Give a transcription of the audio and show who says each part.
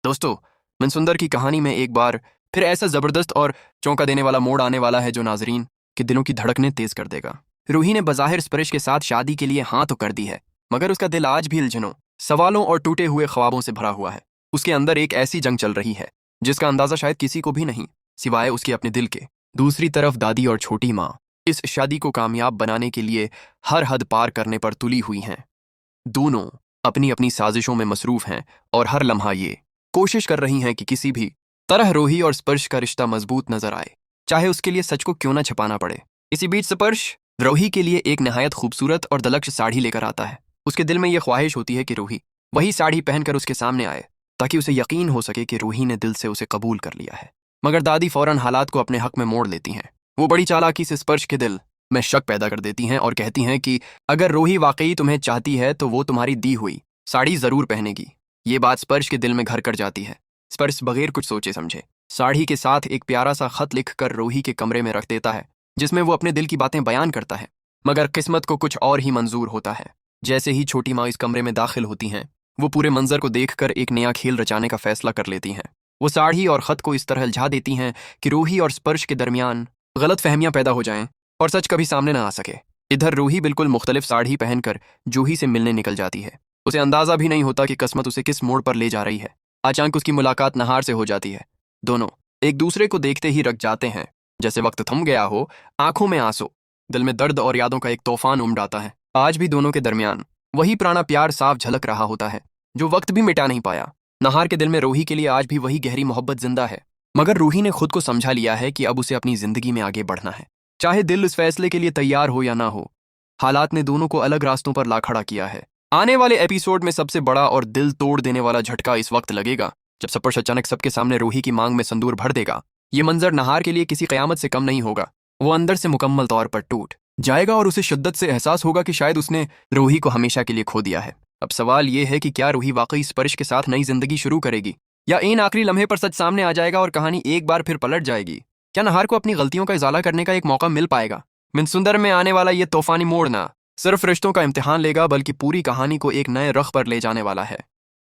Speaker 1: दोस्तों, मनसुंदर की कहानी में एक बार फिर ऐसा जबरदस्त और चौंका देने वाला मोड़ आने वाला है जो नाजरीन के दिलों की धड़कनें तेज कर देगा। रूही ने बज़ाहिर स्पर्श के साथ शादी के लिए हाँ तो कर दी है, मगर उसका दिल आज भी उलझनों, सवालों और टूटे हुए ख्वाबों से भरा हुआ है। उसके अंदर एक ऐसी जंग चल रही है जिसका अंदाजा शायद किसी को भी नहीं, सिवाय उसके अपने दिल के। दूसरी तरफ दादी और छोटी माँ इस शादी को कामयाब बनाने के लिए हर हद पार करने पर तुली हुई हैं। दोनों अपनी अपनी साजिशों में मसरूफ हैं और हर लम्हा ये कोशिश कर रही हैं कि किसी भी तरह रूही और स्पर्श का रिश्ता मजबूत नजर आए, चाहे उसके लिए सच को क्यों ना छुपाना पड़े। इसी बीच स्पर्श रूही के लिए एक नहायत खूबसूरत और दलक्ष साड़ी लेकर आता है। उसके दिल में यह ख्वाहिश होती है कि रूही वही साड़ी पहनकर उसके सामने आए, ताकि उसे यकीन हो सके कि रूही ने दिल से उसे कबूल कर लिया है। मगर दादी फौरन हालात को अपने हक में मोड़ लेती हैं। वो बड़ी चालाकी से स्पर्श के दिल में शक पैदा कर देती हैं और कहती हैं कि अगर रूही वाकई तुम्हें चाहती है तो वो तुम्हारी दी हुई साड़ी जरूर पहनेगी। ये बात स्पर्श के दिल में घर कर जाती है। स्पर्श बगैर कुछ सोचे समझे साड़ी के साथ एक प्यारा सा खत लिखकर रूही के कमरे में रख देता है, जिसमें वो अपने दिल की बातें बयान करता है। मगर किस्मत को कुछ और ही मंजूर होता है। जैसे ही छोटी माँ इस कमरे में दाखिल होती हैं, वो पूरे मंजर को देखकर एक नया खेल रचाने का फैसला कर लेती हैं। वो साड़ी और खत को इस तरह उलझा देती हैं कि रूही और स्पर्श के दरमियान गलत फहमियां पैदा हो जाएं और सच कभी सामने ना आ सके। इधर रूही बिल्कुल मुख्तलिफ साड़ी पहनकर जूही से मिलने निकल जाती है। उसे अंदाजा भी नहीं होता कि किस्मत उसे किस मोड़ पर ले जा रही है। अचानक उसकी मुलाकात नहार से हो जाती है। दोनों एक दूसरे को देखते ही रख जाते हैं, जैसे वक्त थम गया हो। आंखों में आंसू, दिल में दर्द और यादों का एक तूफान उमड़ आता है। आज भी दोनों के दरमियान वही पुराना प्यार साफ झलक रहा होता है, जो वक्त भी मिटा नहीं पाया। नहार के दिल में रूही के लिए आज भी वही गहरी मोहब्बत जिंदा है, मगर रूही ने खुद को समझा लिया है कि अब उसे अपनी जिंदगी में आगे बढ़ना है, चाहे दिल इस फैसले के लिए तैयार हो या ना हो। हालात ने दोनों को अलग रास्तों पर ला खड़ा किया है। आने वाले एपिसोड में सबसे बड़ा और दिल तोड़ देने वाला झटका इस वक्त लगेगा जब स्पर्श अचानक सबके सामने रूही की मांग में संदूर भर देगा। ये मंजर नहार के लिए किसी कयामत से कम नहीं होगा। वो अंदर से मुकम्मल तौर पर टूट जाएगा और उसे शिद्दत से एहसास होगा कि शायद उसने रूही को हमेशा के लिए खो दिया है। अब सवाल ये है कि क्या रूही वाकई स्पर्श के साथ नई जिंदगी शुरू करेगी, या इन आखिरी लम्हे पर सच सामने आ जाएगा और कहानी एक बार फिर पलट जाएगी। क्या नहार को अपनी गलतियों का इजाला करने का एक मौका मिल पाएगा? मनसुंदर में आने वाला ये तूफानी मोड़ ना सिर्फ रिश्तों का इम्तिहान लेगा, बल्कि पूरी कहानी को एक नए रुख पर ले जाने वाला है।